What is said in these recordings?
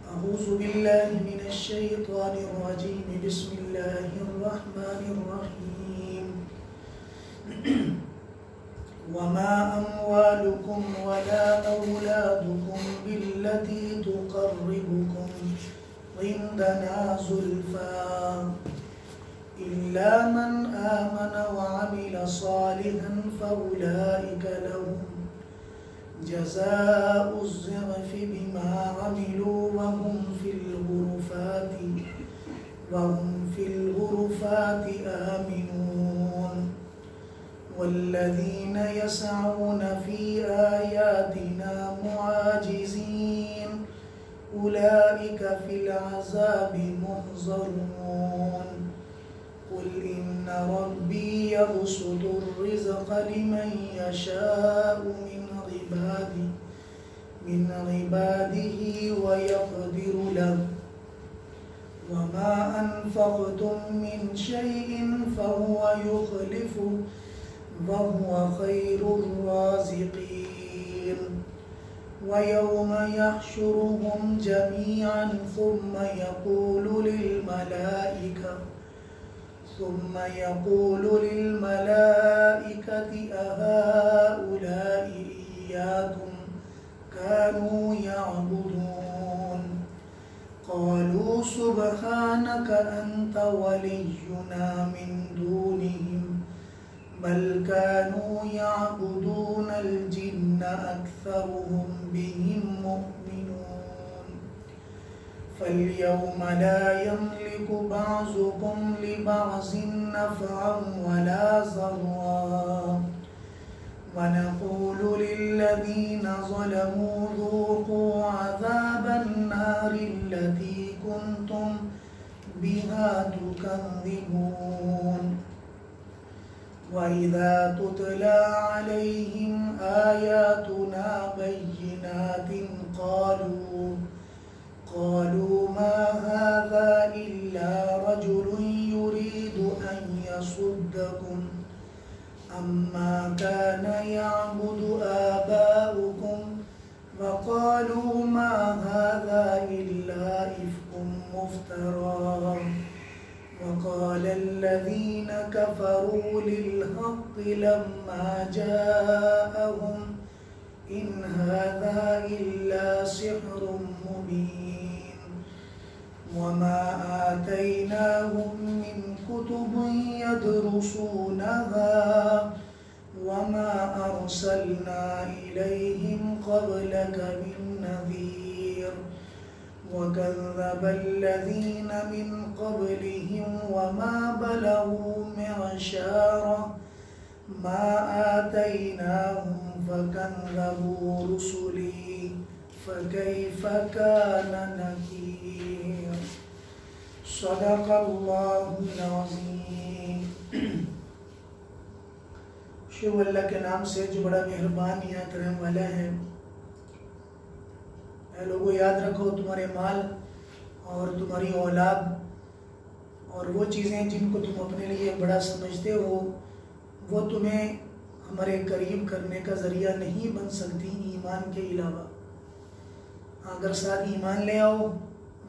أعوذ بالله من الشيطان الرجيم بسم الله الرحمن الرحيم وما أموالكم ولا أولادكم بالتي تقربكم عندنا زلفى إلا من آمن وعمل صالحا فأولئك لهم جزاء الضعف بما عملوا وهم في الغرفات آمنون والذين يسعون في آياتنا معاجزين أولئك في العذاب محضرون قل إن ربي يبسط الرزق لمن يشاء من عباده ويقدر له وما أنفقتم من شيء فهو يخلفه وهو خير الرازقين ويوم يحشرهم جميعا ثم يقول للملائكة أهؤلاء إياكم كانوا يعبدون قالوا سبحانك أنت ولينا من دونهم بل كانوا يعبدون الجن أكثرهم بهم مؤمنون فاليوم لا يملك بعضكم لبعض نفعا ولا ضرا ونقول للذين ظلموا ذوقوا عذاب النار التي كنتم بها تكذبون وإذا تتلى عليهم آياتنا بينات قالوا ما هذا إلا رجل يريد أن يصدكم أما كان يعبد آباؤكم وقالوا ما هذا إلا إفك مفترى وقال الذين كفروا للحق لما جاءهم إن هذا إلا سحر مبين وما آتيناهم من كتب يدرسونها وما أرسلنا إليهم قبلك من نذير وكذب الذين من قبلهم وما بلغوا معشار ما آتيناهم فكذبوا رسلي فكيف كان نكير صدق الله العظيم شو اللہ کے نام سے جو بڑا مہربان یا کرم والا ہے۔ اے لوگوں یاد رکھو تمہارے مال اور تمہاری اولاد اور وہ چیزیں جن کو تم اپنے لیے بڑا سمجھتے ہو وہ تمہیں ہمارے قریب کرنے کا ذریعہ نہیں بن سکتی ایمان کے علاوہ۔ اگر ساتھ ایمان لے آؤ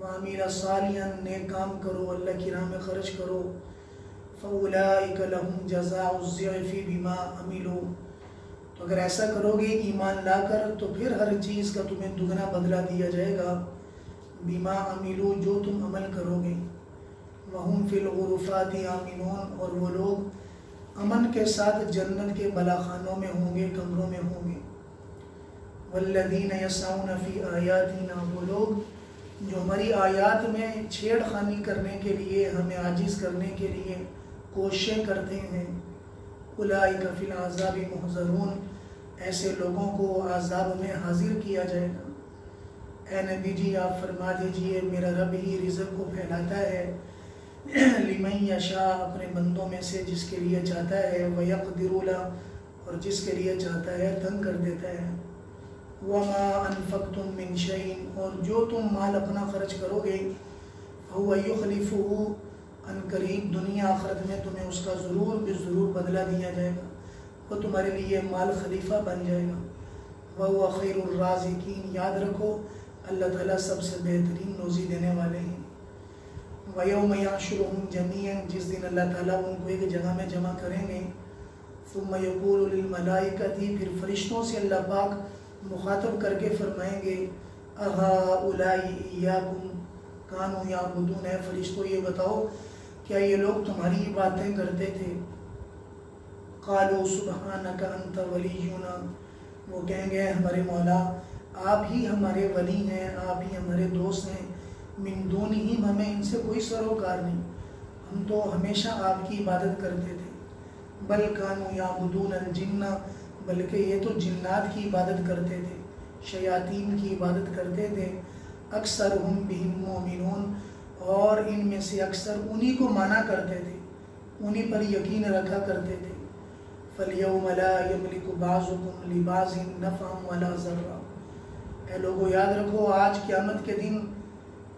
وَعَمِلَ صَالِحًا نیک کام کرو اللہ کی راہ میں خرچ کرو فَأُولَئِكَ لَهُمْ جَزَاءُ الضِّعْفِ بِمَا عَمِلُوا تو اگر ایسا کرو گے ایمان لا کر تو پھر ہر چیز کا تمہیں دگنا بدلہ دیا جائے گا بِمَا عَمِلُوا جو تم عمل کرو گے وَهُمْ فِي الْغُرُفَاتِ آمِنُونَ اور وہ لوگ امن کے ساتھ جنت کے بلاخانوں میں ہوں گے کمروں میں ہوں گے وَالَّذِينَ يَسْعَوْنَ فِي آيَاتِنَا وہ لوگ جو ہماری آیات میں چھیڑ خانی کرنے کے لیے ہمیں عاجز کرنے کے لیے کوششیں کرتے ہیں اولئک فی العذاب محضرون ایسے لوگوں کو عذاب میں حاضر کیا جائے گا۔ اے نبی جی آپ فرما دیجئے میرا رب ہی رزق کو پھیلاتا ہے لمن یشاء اپنے بندوں میں سے جس کے لیے چاہتا ہے ویقدر له اور جس کے لیے چاہتا ہے تنگ کر دیتا ہے وما انفقتم من شيء اور جو تم مال اپنا خرچ کرو گے فهو يخلفه ان قریب دنیا آخرت میں تمہیں اس کا ضرور بدلہ دیا جائے گا وہ تمہارے لیے مال خلیفہ بن جائے گا وهو خیر الرازقین یاد رکھو اللہ تعالیٰ سب سے بہترین روزی دینے والے ہیں۔ وَيَوْمَ يَحْشُرُهُمْ جَمِيعًا، جس دن اللہ تعالیٰ ان کو ایک جگہ میں جمع کریں گے۔ ثُمَّ يَقُولُ لِلْمَلَائِكَةِ، پھر فرشتوں سے اللہ پاک مخاطب کر کے فرمائیں گے أَهَٰؤُلَاءِ إِيَّاكُمْ كَانُوا يَعْبُدُونَ، اے فرشتوں یہ بتاؤ کیا یہ لوگ تمہاری باتیں کرتے تھے؟ قَالُوا سُبْحَانَكَ أَنْتَ وَلِيُّنَا، وہ کہیں گے ہمارے مولا آپ ہی ہمارے ولی ہیں، آپ ہی ہمارے دوست ہیں، من دونہم، ہمیں ان سے کوئی سروکار نہیں، ہم تو ہمیشہ آپ کی عبادت کرتے تھے۔ بل کانوا یعبدون الجن، بلکہ یہ تو جنات کی عبادت کرتے تھے، شیاطین کی عبادت کرتے تھے۔ اکثرہم بہم مؤمنون، اور ان میں سے اکثر انہی کو مانا کرتے تھے، انہی پر یقین رکھا کرتے تھے۔ فَالْيَوْمَ لَا يَمْلِكُ بَعْضُكُمْ لِبَعْضٍ نَفْعًا وَلَا ضَرًّا، اے لوگو یاد رکھو آج قیامت کے دن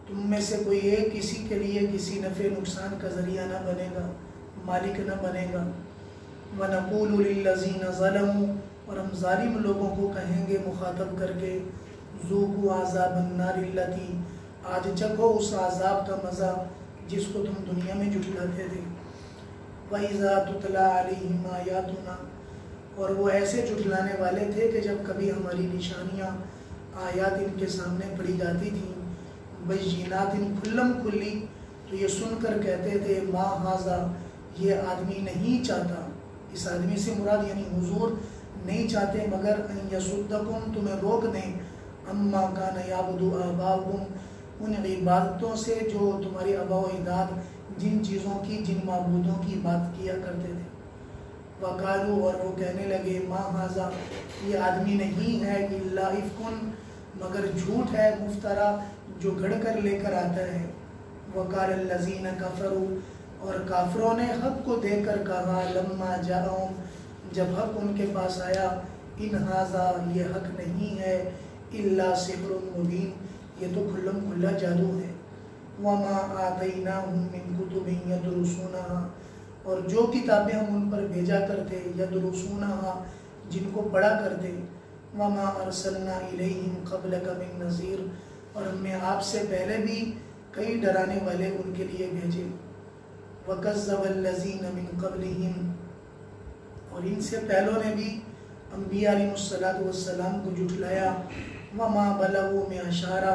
تم میں سے کوئی ایک کسی کے لیے کسی نفع نقصان کا ذریعہ نہ بنے گا، مالک نہ بنے گا۔ وَنَقُولُ لِلَّذِينَ ظَلَمُوا، اور ہم ظالم لوگوں کو کہیں گے مخاطب کر کے ذُوقُوا عَذَابَ النَّارِ الَّتِي، آج چکھو اس عذاب کا مزہ جس کو تم دنیا میں جھٹلاتے تھے۔ وَإِذَا تُتْلَىٰ عَلَيْهِمْ آيَاتُنَا، اور وہ ایسے جھٹلانے والے تھے کہ جب کبھی ہماری نشانیاں آیات ان کے سامنے پڑھی جاتی تھیں، بَيِّنَاتٍ کھلم کھلی، تو یہ سن کر کہتے تھے ما ھذا، یہ آدمی نہیں چاہتا، اس آدمی سے مراد یعنی حضور نہیں چاہتے مگر ان یصدکم، تمہیں روک دیں، اما کان یعبد آباؤکم، ان عبادتوں سے جو تمہاری آباء و اجداد جن چیزوں کی، جن معبودوں کی بات کیا کرتے تھے۔ وقالوا، اور وہ کہنے لگے ما ھذا، یہ آدمی نہیں ہے الا افکن، مگر جھوٹ ہے، مفترا جو گھڑ کر لے کر آتا ہے۔ وقال الذین کفروا، اور کافروں نے حق کو دیکھ کر کہا لما جاءہم، جب حق ان کے پاس آیا، ان ھذا، یہ حق نہیں ہے، الا سحر مبین، یہ تو کھلم کھلا جادو ہے۔ وما آتیناہم من کتب یدرسونها، اور جو کتابیں ہم ان پر بھیجا کرتے، یدرسونها، جن کو پڑھا کرتے۔ وما ارسلنا الیہم قبلک من نذیر، اور ہم نے آپ سے پہلے بھی کئی ڈرانے والے ان کے لیے بھیجے۔ وَكَذَّبَ الَّذِينَ مِن قَبْلِهِمْ، اور ان سے پہلوں نے بھی انبیاء علیہ السلام کو جھٹلایا۔ وَمَا بَلَغُوا مِعْشَارًا،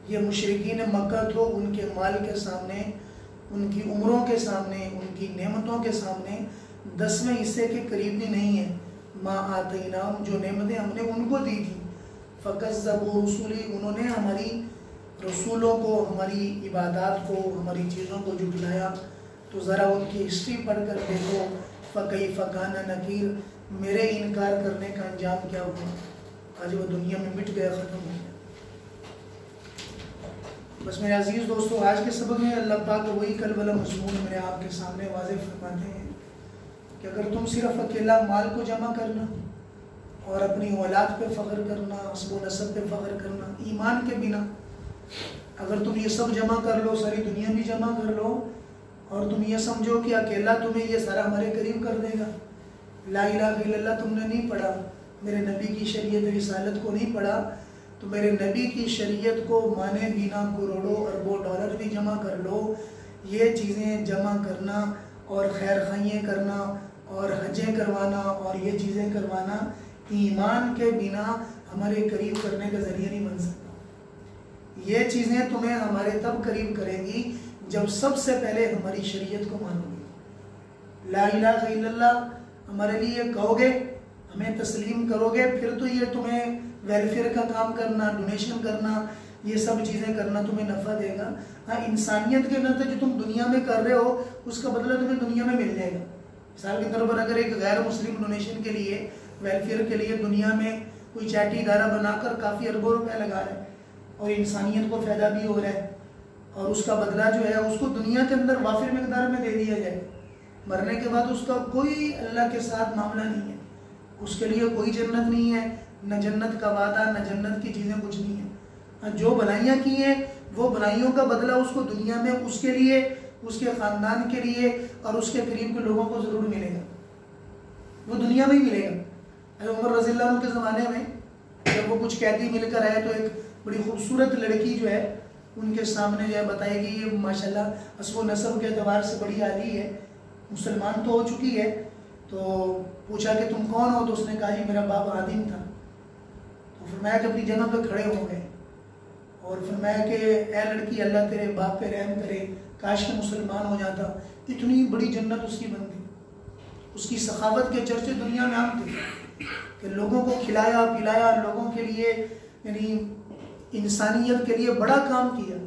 یہ مشرکین مکہ تو ان کے مال کے سامنے، ان کی عمروں کے سامنے، ان کی نعمتوں کے سامنے 10ویں حصے کے قریب بھی نہیں ہے۔ ما آتیناہم، جو نعمتیں ہم نے ان کو دی تھی۔ فَكَذَّبُوا رُسُلِي، انہوں نے ہماری رسولوں کو، ہماری عبادات کو، ہماری چیزوں کو جھٹلایا۔ تو ذرا ان کی ہسٹری پڑھ کر دیکھو، فَكَيْفَ كَانَ نَكِيرٌ، میرے انکار کرنے کا انجام کیا ہوا، آج وہ دنیا میں مٹ گیا، ختم ہو گیا۔ بس میرے عزیز دوستو، آج کے سبق میں اللہ پاک وہی کل والا مضمون میرے آپ کے سامنے واضح فرماتے ہیں کہ اگر تم صرف اکیلا مال کو جمع کرنا اور اپنی اولاد پہ فخر کرنا، حسب و نسب پہ فخر کرنا، ایمان کے بنا اگر تم یہ سب جمع کر لو، ساری دنیا بھی جمع کر لو، اور تم یہ سمجھو کہ اکیلا تمہیں یہ سارا ہمارے قریب کر دے گا، لا الہ الا اللہ تم نے نہیں پڑھا، میرے نبی کی شریعت رسالت کو نہیں پڑھا، تو میرے نبی کی شریعت کو مانے بنا کروڑوں اربوں ڈالر بھی جمع کر لو، یہ چیزیں جمع کرنا اور خیر خائیاں کرنا اور حجیں کروانا اور یہ چیزیں کروانا ایمان کے بنا ہمارے قریب کرنے کا ذریعہ نہیں بن سکتا۔ یہ چیزیں تمہیں ہمارے تب قریب کریں گی جب سب سے پہلے ہماری شریعت کو مانو گے، لا الہ الا اللہ ہمارے لیے کہو گے، ہمیں تسلیم کرو گے، پھر تو یہ تمہیں ویلفیئر کا کام کرنا، ڈونیشن کرنا، یہ سب چیزیں کرنا تمہیں نفع دے گا۔ ہاں، انسانیت کے نتیجے جو تم دنیا میں کر رہے ہو اس کا بدلہ تمہیں دنیا میں مل جائے گا۔ مثال کے طور پر اگر ایک غیر مسلم ڈونیشن کے لیے، ویلفیئر کے لیے دنیا میں کوئی چیریٹی ادارہ بنا کر کافی اربوں روپے لگا رہا ہے اور انسانیت کو فائدہ بھی ہو رہا ہے، اور اس کا بدلہ جو ہے اس کو دنیا کے اندر وافر مقدار میں دے دیا جائے، مرنے کے بعد اس کا کوئی اللہ کے ساتھ معاملہ نہیں ہے، اس کے لیے کوئی جنت نہیں ہے، نہ جنت کا وعدہ، نہ جنت کی چیزیں کچھ نہیں ہیں۔ جو بھلائیاں کی ہیں وہ بھلائیوں کا بدلہ اس کو دنیا میں اس کے لیے، اس کے خاندان کے لیے اور اس کے قریب کے لوگوں کو ضرور ملے گا، وہ دنیا میں ہی ملے گا۔ عمر رضی اللہ عنہ کے زمانے میں جب وہ کچھ قیدی مل کر آئے تو ایک بڑی خوبصورت لڑکی جو ہے ان کے سامنے جو ہے بتائے گی یہ ماشاءاللہ حسب و نسب کے اعتبار سے بڑی عالی ہے، مسلمان تو ہو چکی ہے. تو پوچھا کہ تم کون ہو؟ تو اس نے کہا جی میرا باپ عادم تھا. تو فرمایا کہ اپنی جگہ پہ کھڑے ہو گئے اور فرمایا کہ اے لڑکی اللہ تیرے باپ پہ رحم کرے، کاش کہ مسلمان ہو جاتا. اتنی بڑی جنت اس کی بن گئی. اس کی سخاوت کے چرچے دنیا میں عام تھے کہ لوگوں کو کھلایا پلایا، لوگوں کے لیے یعنی انسانیت کے لیے بڑا کام کیا.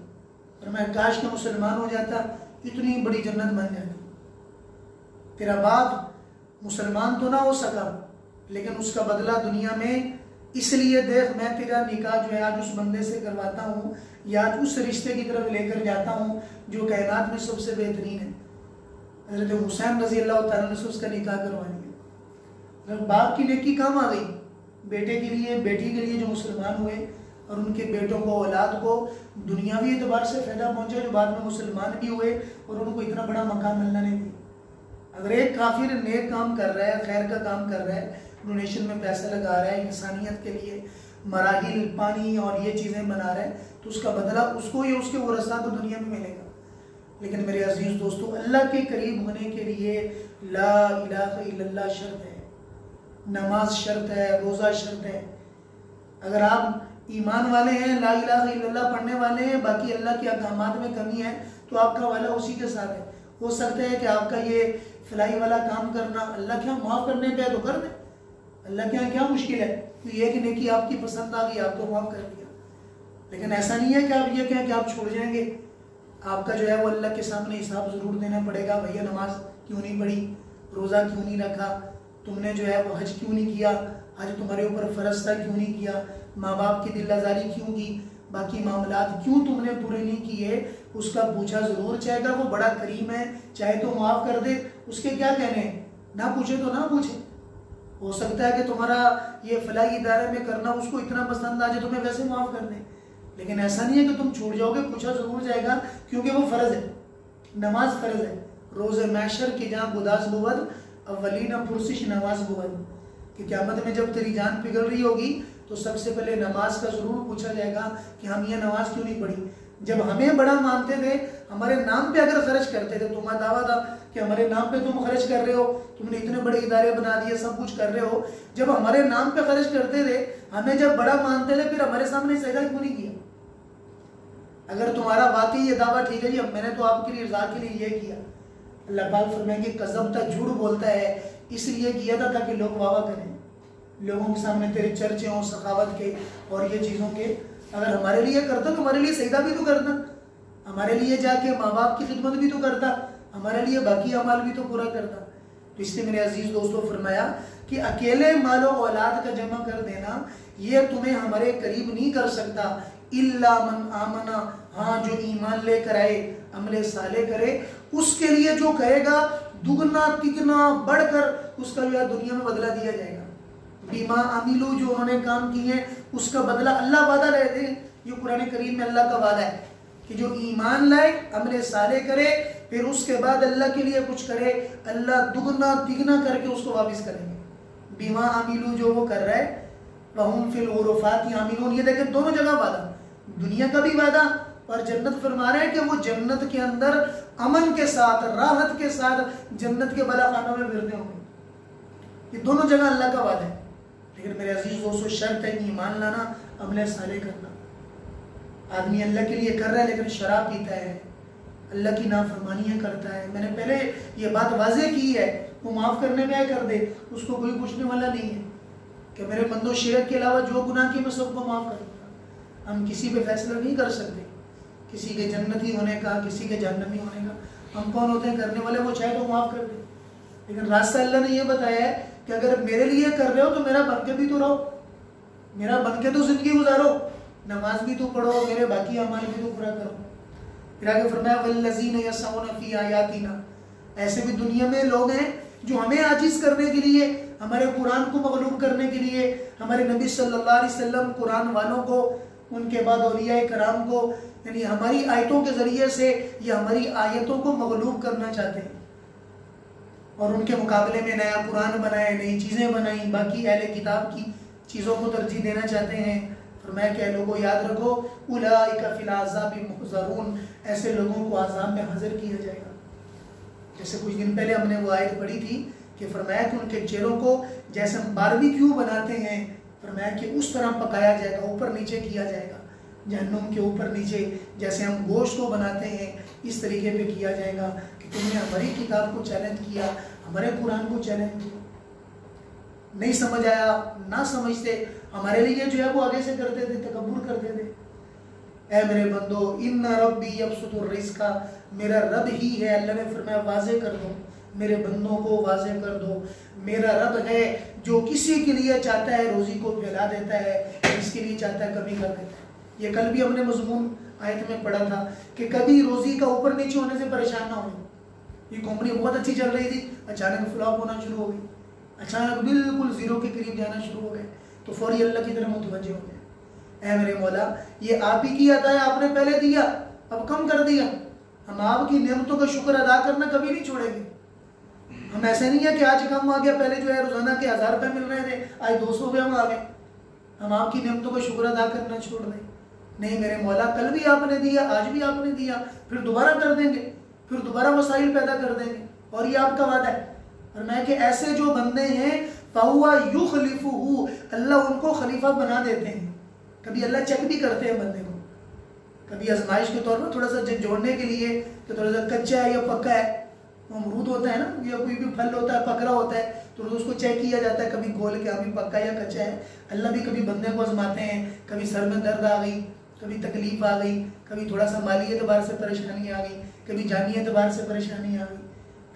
فرمایا کاش کہ مسلمان ہو جاتا، اتنی بڑی جنت بن جاتی. تیرا باپ مسلمان تو نہ ہو سکا لیکن اس کا بدلہ دنیا میں اس لیے دیکھ میں تیرا نکاح جو ہے آج اس بندے سے کرواتا ہوں یا آج اس رشتے کی طرف لے کر جاتا ہوں جو کائنات میں سب سے بہترین ہے. حضرت حسین رضی اللہ تعالیٰ نے اس کا نکاح کروا دیا. باپ کی نیکی کام آ گئی بیٹے کے لیے بیٹی کے لیے جو مسلمان ہوئے اور ان کے بیٹوں کو اولاد کو دنیاوی اعتبار سے فائدہ پہنچا جو بعد میں مسلمان بھی ہوئے اور ان کو اتنا بڑا مقام اللہ نے دیا. اگر ایک کافر نیک کام کر رہا ہے، خیر کا کام کر رہا ہے، ڈونیشن میں پیسہ لگا رہا ہے، انسانیت کے لیے مراحل پانی اور یہ چیزیں بنا رہا ہے تو اس کا بدلہ اس کو یا اس کے ورثاء کو دنیا میں ملے گا. لیکن میرے عزیز دوستو اللہ کے قریب ہونے کے لیے لا الہ الا اللہ شرط ہے، نماز شرط ہے، روزہ شرط ہے. اگر آپ ایمان والے ہیں، لا الہ الا اللہ پڑھنے والے ہیں، باقی اللہ کے احکامات میں کمی ہے تو آپ کا والا اسی کے ساتھ ہے. ہو سکتا ہے کہ آپ کا یہ فلائی والا کام کرنا اللہ کے یہاں معاف کرنے پہ ہے تو کر دیں، اللہ کے یہاں کیا مشکل ہے؟ تو یہ کہ نیکی آپ کی پسند آ گئی آپ کو معاف کر دیا. لیکن ایسا نہیں ہے کہ آپ یہ کہیں کہ آپ چھوڑ جائیں گے. آپ کا جو ہے وہ اللہ کے سامنے حساب ضرور دینا پڑے گا. بھیا نماز کیوں نہیں پڑھی، روزہ کیوں نہیں رکھا، تم نے جو ہے وہ حج کیوں نہیں کیا، حج تمہارے اوپر فرض تھا کیوں نہیں کیا، ماں باپ کی دل آزاری کیوں کی، باقی معاملات کیوں تم نے پورے نہیں کیے، اس کا پوچھا ضرور جائے گا. وہ بڑا کریم ہے، چاہے تو معاف کر دے. اس کے کیا کہنے ہیں، نہ پوچھے تو نہ پوچھے. ہو سکتا ہے کہ تمہارا یہ فلاحی ادارے میں کرنا اس کو اتنا پسند آ جائے تمہیں ویسے معاف کر دیں. لیکن ایسا نہیں ہے کہ تم چھوڑ جاؤ گے، پوچھا ضرور جائے گا کیونکہ وہ فرض ہے. نماز فرض ہے. روز محشر کی جہاں گداز بود اولین پرسش نماز بود، کہ قیامت میں جب تیری جان پگھل رہی ہوگی تو سب سے پہلے نماز کا ضرور پوچھا جائے گا کہ ہم یہ نماز کیوں نہیں پڑھی. جب ہمیں بڑا مانتے تھے، ہمارے نام پہ اگر خرچ کرتے تھے، تمہارا دعویٰ تھا کہ ہمارے نام پہ تم خرچ کر رہے ہو، تم نے اتنے بڑے ادارے بنا دیے، سب کچھ کر رہے ہو، جب ہمارے نام پہ خرچ کرتے تھے، ہمیں جب بڑا مانتے تھے، پھر ہمارے سامنے سجدہ کیوں نہیں کیا؟ اگر تمہارا واقعی یہ دعویٰ ٹھیک ہے جی میں نے تو آپ کے لیے رضا کے لیے یہ کیا، اللہ پاک فرمائیں گے کذبتا، جھوٹ بولتا ہے، اس لیے کیا تھا تاکہ لوگ واہ واہ کریں، لوگوں کے سامنے تیرے چرچے ہوں سخاوت کے اور یہ چیزوں کے. اگر ہمارے لیے کرتا تو ہمارے لیے سجدہ بھی تو کرتا، ہمارے لیے جا کے ماں باپ کی خدمت بھی تو کرتا، ہمارے لیے باقی اعمال بھی تو پورا کرتا. تو اس نے میرے عزیز دوستو فرمایا کہ اکیلے مال و اولاد کا جمع کر دینا یہ تمہیں ہمارے قریب نہیں کر سکتا، الا من آمنا، ہاں جو ایمان لے کر آئے، عمل صالح کرے، اس کے لیے جو کہے گا دگنا تگنا بڑھ کر اس کا جو ہے دنیا میں بدلہ دیا جائے گا. بیما عاملو، جو انہوں نے کام کیے ہیں اس کا بدلہ اللہ وعدہ لے دے. یہ قرآن کریم میں اللہ کا وعدہ ہے کہ جو ایمان لائے، عمل صالح کرے، پھر اس کے بعد اللہ کے لیے کچھ کرے، اللہ دگنا تگنا کر کے اس کو واپس کریں گے. بیما عاملو، جو وہ کر رہا ہے، وَهُمْ فِي الْغُرُفَاتِ عَامِلُونَ، یہ دیکھیں دونوں جگہ وعدہ، دنیا کا بھی وعدہ اور جنت. فرما رہا ہے کہ وہ جنت کے اندر امن کے ساتھ، راحت کے ساتھ جنت کے بالا خانوں میں پھرتے ہوں گے. یہ دونوں جگہ اللہ کا وعدہ ہے. لیکن میرے عزیز دوستو شرط ہے ایمان لانا، عمل صالح کرنا. آدمی اللہ کے لیے کر رہا ہے لیکن شراب پیتا ہے، اللہ کی نافرمانیاں کرتا ہے. میں نے پہلے یہ بات واضح کی ہے، وہ معاف کرنے میں کر دے اس کو کوئی پوچھنے والا نہیں ہے کہ میرے بند و شرک کے علاوہ جو گناہ کی میں سب کو معاف کر دوں گا. ہم کسی پہ فیصلہ نہیں کر سکتے، کسی کے جنتی ہونے کا، کسی کے جہنمی ہونے کا. ہم کون ہوتے ہیں کرنے والے؟ وہ چاہے تو معاف کر دے. لیکن راستہ اللہ نے یہ بتایا ہے کہ اگر میرے لیے کر رہے ہو تو میرا بن کے بھی تو رہو، میرا بن کے تو زندگی گزارو، نماز بھی تو پڑھو، میرے باقی اعمال بھی تو پورا کرو. پھر آگے فرمایا والذین یسعون فی آیاتنا، ایسے بھی دنیا میں لوگ ہیں جو ہمیں عاجز کرنے کے لیے، ہمارے قرآن کو مغلوب کرنے کے لیے، ہمارے نبی صلی اللہ علیہ وسلم، قرآن والوں کو، ان کے بعد اولیاء کرام کو، یعنی ہماری آیتوں کے ذریعے سے یا ہماری آیتوں کو مغلوب کرنا چاہتے ہیں اور ان کے مقابلے میں نیا قرآن بنائے، نئی چیزیں بنائیں، باقی اہل کتاب کی چیزوں کو ترجیح دینا چاہتے ہیں. فرمایا کہ اے لوگوں یاد رکھو اولئک فی العذاب محضرون، ایسے لوگوں کو عذاب میں حاضر کیا جائے گا۔ جیسے کچھ دن پہلے ہم نے وہ آیت پڑھی تھی کہ فرمایا کہ ان کے چہروں کو جیسے ہم باربیکیو بناتے ہیں، فرمایا کہ اس طرح پکایا جائے گا، اوپر نیچے کیا جائے گا، جہنم کے اوپر نیچے جیسے ہم گوشت کو بناتے ہیں اس طریقے پہ کیا جائے گا کہ تم نے ہماری کتاب کو چیلنج کیا، ہمارے قرآن کو چیلنج کیا، نہیں سمجھ آیا، نہ سمجھتے، ہمارے لیے جو ہے وہ آگے سے کرتے تھے، تکبر کرتے تھے۔ اے میرے بندو ان ربی یبسط الرزق، میرا رب ہی ہے، اللہ نے فرمایا واضح کر دو، میرے بندوں کو واضح کر دو، میرا رب ہے جو کسی کے لیے چاہتا ہے روزی کو پھیلا دیتا ہے، جس کے لیے چاہتا ہے کمی کر دیتا ہے۔ یہ کل بھی ہم نے مضمون آیت میں پڑھا تھا کہ کبھی روزی کا اوپر نیچے ہونے سے پریشان نہ ہونا۔ یہ کمپنی بہت اچھی چل رہی تھی، اچانک فلاپ ہونا شروع ہو گئی، اچانک بالکل زیرو کے قریب جانا شروع ہو گئے، تو فوری اللہ کی طرف متوجہ ہو گئے۔ اے میرے مولا یہ آپ ہی کی عطا ہے، آپ نے پہلے دیا اب کم کر دیا، ہم آپ کی نعمتوں کا شکر ادا کرنا کبھی نہیں چھوڑیں گے۔ ہم ایسے نہیں ہے کہ آج کم آ گیا، پہلے جو ہے روزانہ کے 1000 روپے مل رہے تھے آج 200 روپے ہم آ گئے، ہم آپ کی نعمتوں کا شکر ادا کرنا چھوڑ دیں۔ نہیں میرے مولا کل بھی آپ نے دیا، آج بھی آپ نے دیا، پھر دوبارہ کر دیں گے، پھر دوبارہ مسائل پیدا کر دیں گے، اور یہ آپ کا وعدہ ہے۔ اور میں کہ ایسے جو بندے ہیں فَهُوَ يُخْلِفُهُ، اللہ ان کو خلیفہ بنا دیتے ہیں۔ کبھی اللہ چیک بھی کرتے ہیں بندے کو، کبھی آزمائش کے طور پر تھوڑا سا جوڑنے کے لیے کہ تھوڑا سا کچا ہے یا پکا ہے، وہ امرود ہوتا ہے نا یا کوئی بھی پھل ہوتا ہے پکڑا ہوتا ہے تو اس کو چیک کیا جاتا ہے کبھی گول کے ابھی پکا یا کچا ہے۔ اللہ بھی کبھی بندے کو آزماتے ہیں، کبھی سر میں درد آ گئی، کبھی تکلیف آ گئی، کبھی تھوڑا سا مالی اعتبار سے پریشانی آ گئی، کبھی جانی اعتبار سے پریشانی آ گئی۔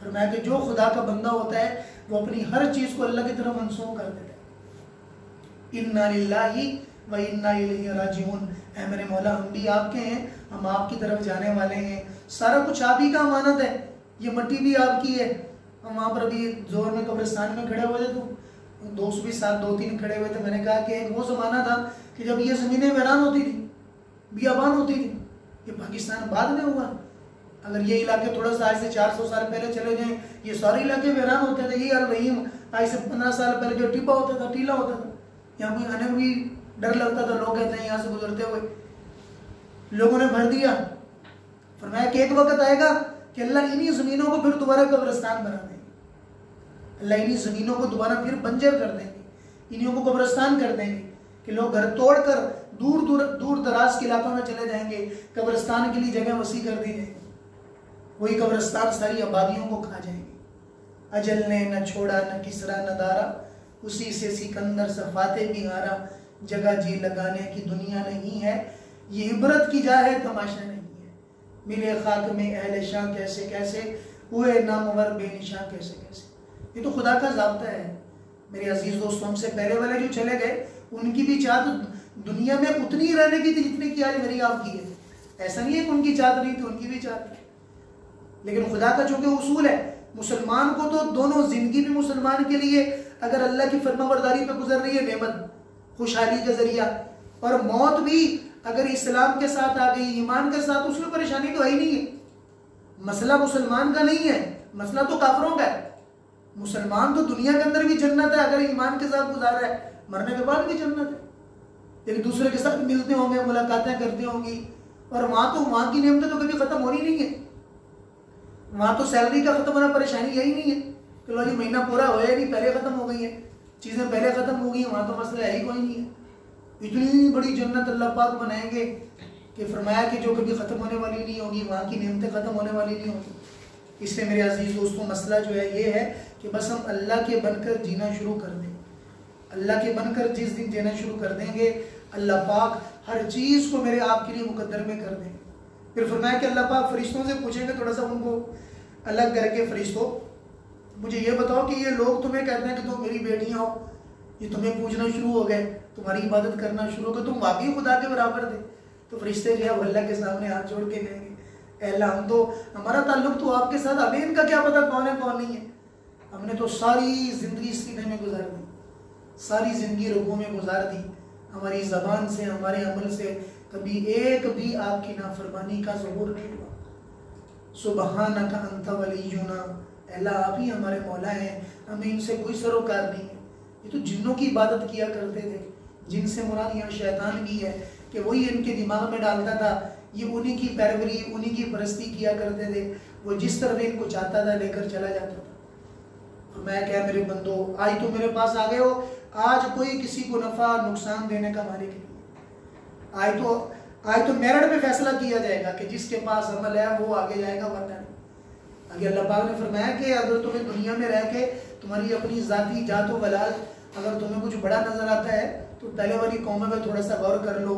فرمایا کہ جو خدا کا بندہ ہوتا ہے وہ اپنی ہر چیز کو اللہ کی طرف منسوخ کر دیتا ہے۔ اِنَّا لِلَّهِ وَإِنَّا إِلَيْهِ رَاجِعُونَ، اے میرے مولا ہم بھی آپ کے ہیں، ہم آپ کی طرف جانے والے ہیں، سارا کچھ آپ ہی کا امانت ہے، یہ مٹی بھی آپ کی ہے۔ ہم وہاں پر ابھی زور میں قبرستان میں کھڑے ہوئے تھے تو دوست بھی ساتھ 2-3 کھڑے ہوئے تھے، میں نے کہا کہ وہ زمانہ تھا کہ جب یہ زمینیں ویران ہوتی تھی، بیابان ہوتی تھی، یہ پاکستان بعد میں ہوا۔ اگر یہ علاقے تھوڑا سا آج سے 400 سال پہلے چلے جائیں یہ سارے علاقے ویران ہوتے تھے۔ یہ الرحیم آج سے 15 سال پہلے جو ٹپا ہوتا تھا، ٹیلا ہوتا تھا، یہاں کوئی آنے میں بھی ڈر لگتا تھا، لوگ کہتے ہیں یہاں سے گزرتے ہوئے، لوگوں نے بھر دیا۔ فرمایا کہ ایک وقت آئے گا کہ اللہ انہی زمینوں کو پھر دوبارہ قبرستان بنا دیں گے، اللہ انہی زمینوں کو دوبارہ پھر بنجر کر دیں گے، انہیوں کو قبرستان کر دیں گے کہ لوگ گھر توڑ کر دور دراز کے علاقوں میں چلے جائیں گے، قبرستان کے لیے جگہ وسیع کر دی جائیں گی، وہی قبرستان ساری آبادیوں کو کھا جائیں گے۔ اجل نے نہ چھوڑا نہ کسرا نہ دارا، اسی سے سکندر سے فاتح بھی ہارا، جگہ جی لگانے کی دنیا نہیں ہے، یہ عبرت کی جا ہے تماشا نہیں ہے، ملے خاک میں اہل شاہ کیسے کیسے، ہوئے نامور بے نشاں کیسے کیسے۔ یہ تو خدا کا ضابطہ ہے میرے عزیز دوستوں، ہم سے پہلے والے جو چلے گئے ان کی بھی چاہت دنیا میں اتنی رہنے کی تھی جتنی کی آج میری آپ کی ہے، ایسا نہیں ہے کہ ان کی چاہت نہیں تھی، ان کی بھی چاہت تھی، لیکن خدا کا چونکہ اصول ہے مسلمان کو تو دونوں زندگی بھی مسلمان کے لیے اگر اللہ کی فرما برداری پہ گزر رہی ہے نعمت خوشحالی کا ذریعہ، اور موت بھی اگر اسلام کے ساتھ آ گئی ایمان کے ساتھ اس میں پریشانی تو ہے ہی نہیں ہے۔ مسئلہ مسلمان کا نہیں ہے، مسئلہ تو کافروں کا ہے۔ مسلمان تو دنیا کے اندر بھی جنت ہے اگر ایمان کے ساتھ گزار رہا ہے، مرنے کے بعد بھی جنت ہے، ایک دوسرے کے ساتھ ملتے ہوں گے، ملاقاتیں کرتے ہوں گی، اور وہاں کی نعمتیں تو کبھی ختم ہونی نہیں ہے، وہاں تو سیلری کا ختم ہونا پریشانی یہی نہیں ہے کہ لو جی مہینہ پورا ہویا نہیں، پہلے ختم ہو گئی ہیں چیزیں، پہلے ختم ہو گئی ہیں، وہاں تو مسئلہ ہے ہی کوئی نہیں ہے۔ اتنی بڑی جنت اللہ پاک بنائیں گے کہ فرمایا کہ جو کبھی ختم ہونے والی نہیں ہوگی، وہاں کی نعمتیں ختم ہونے والی نہیں ہوگی۔ اس لیے میرے عزیز دوستوں مسئلہ جو ہے یہ ہے کہ بس ہم اللہ کے بن کر جینا شروع کر دیں، اللہ کے بن کر جس دن جینا شروع کر دیں گے اللہ پاک ہر چیز کو میرے آپ کے لیے مقدر میں کر دیں گے۔ پھر فرمایا کہ اللہ پاک فرشتوں سے پوچھیں گے، تھوڑا سا ان کو الگ کر کے، فرشتوں مجھے یہ بتاؤ کہ یہ لوگ تمہیں کہتے ہیں کہ تم میری بیٹیاں ہو، یہ تمہیں پوچھنا شروع ہو گئے، تمہاری عبادت کرنا شروع ہو گئے، تم واقعی خدا کے برابر تھے؟ تو فرشتے جو ہے وہ اللہ کے سامنے ہاتھ جوڑ کے کہیں گے اے اللہ ہم تو ہمارا تعلق تو آپ کے ساتھ، ہمیں ان کا کیا پتہ کون ہے کون نہیں ہے، ہم نے تو ساری زندگی سینے میں گزار دی، ساری زندگی رکوع میں گزار دی، ہماری زبان سے ہمارے عمل سے کبھی ایک بھی آپ کی نافرمانی کا ظہور نہیں ہوا۔ سبحانک انت ولینا، اللہ آپ ہی ہمارے مولا ہیں، ہمیں ان سے کوئی سروکار نہیں ہے۔ یہ تو جنوں کی عبادت کیا کرتے تھے، جن سے مراد یہاں شیطان بھی ہے کہ وہی ان کے دماغ میں ڈالتا تھا، یہ انہی کی پیروری انہی کی پرستی کیا کرتے تھے، وہ جس طرف ان کو چاہتا تھا لے کر چلا جاتا تھا۔ اور میں کہا میرے بندو آج تو میرے پاس آ گئے ہو، آج کوئی کسی کو نفع نقصان دینے کا مالک نہیں، آج تو میرٹ پہ فیصلہ کیا جائے گا کہ جس کے پاس عمل ہے وہ آگے جائے گا ورنہ نہیں۔ آگے اللہ پاک نے فرمایا کہ اگر تمہیں دنیا میں رہ کے تمہاری اپنی ذاتی جات و بلال اگر تمہیں کچھ بڑا نظر آتا ہے تو پہلے والی قوموں میں تھوڑا سا غور کر لو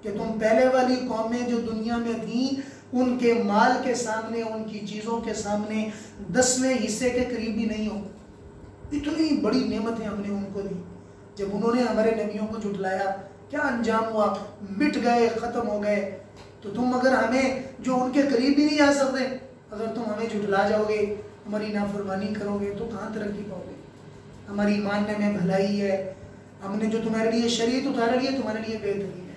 کہ تم پہلے والی قومیں جو دنیا میں تھیں ان کے مال کے سامنے، ان کی چیزوں کے سامنے 10ویں حصے کے قریب بھی نہیں ہو۔ اتنی بڑی نعمتیں ہم نے ان کو دی، جب انہوں نے ہمارے نبیوں کو جھٹلایا کیا انجام ہوا؟ مٹ گئے، ختم ہو گئے۔ تو تم اگر ہمیں جو ان کے قریب بھی نہیں آ سکتے، اگر تم ہمیں جھٹلا جاؤ گے، ہماری نافرمانی کرو گے تو کہاں ترقی پاؤ گے؟ ہماری ماننے میں بھلائی ہے، ہم نے جو تمہارے لیے شریعت اتارے لیے تمہارے لیے بہترین ہے،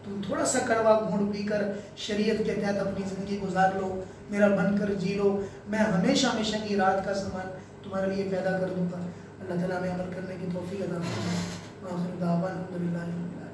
تم تھوڑا سا کڑوا گھونٹ پی کر شریعت کے تحت اپنی زندگی گزار لو، میرا بن کر جی لو، میں ہمیشہ ہمیشہ کی رات کا سامان تمہارے لیے پیدا کر دوں گا۔ اللہ تعالیٰ میں عمل کرنے کی توفیق عطا فرمائے۔ وآخر دعوانا الحمدللہ۔